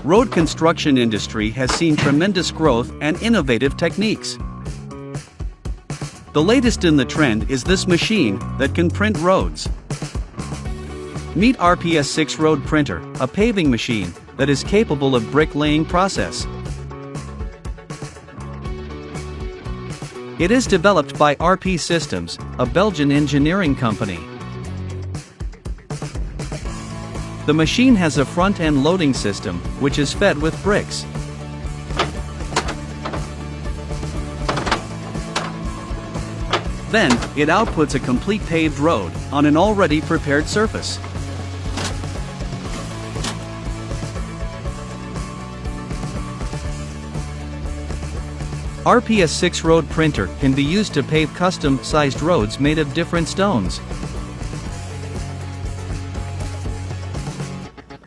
road construction industry has seen tremendous growth and innovative techniques. The latest in the trend is this machine that can print roads. Meet RPS-6 Road Printer, a paving machine that is capable of bricklaying process. It is developed by RP Systems, a Belgian engineering company. The machine has a front-end loading system, which is fed with bricks. Then, it outputs a complete paved road on an already prepared surface. RPS-6 Road Printer can be used to pave custom-sized roads made of different stones.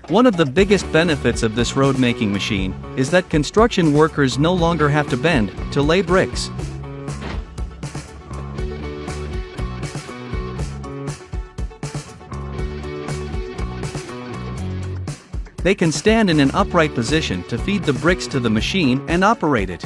One of the biggest benefits of this road-making machine is that construction workers no longer have to bend to lay bricks. They can stand in an upright position to feed the bricks to the machine and operate it.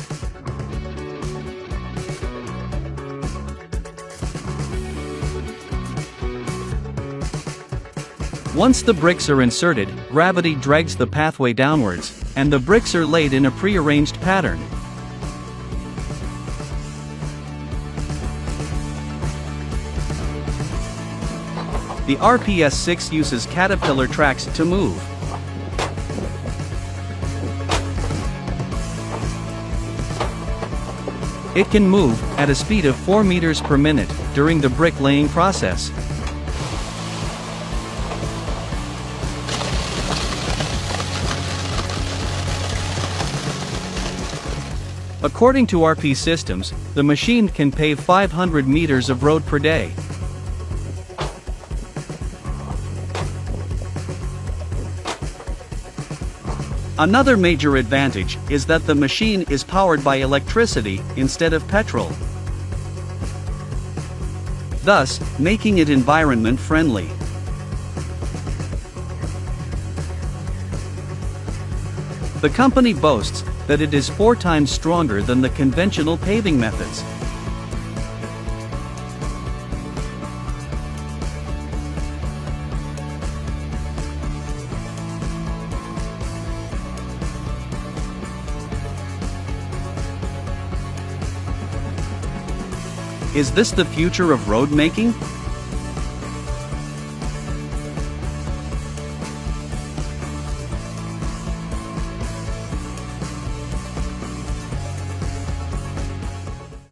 Once the bricks are inserted, gravity drags the pathway downwards, and the bricks are laid in a pre-arranged pattern. The RPS-6 uses caterpillar tracks to move. It can move at a speed of 4 meters per minute during the bricklaying process. According to RP Systems, the machine can pave 500 meters of road per day. Another major advantage is that the machine is powered by electricity instead of petrol, thus making it environment friendly. The company boasts that it is 4 times stronger than the conventional paving methods. Is this the future of road making?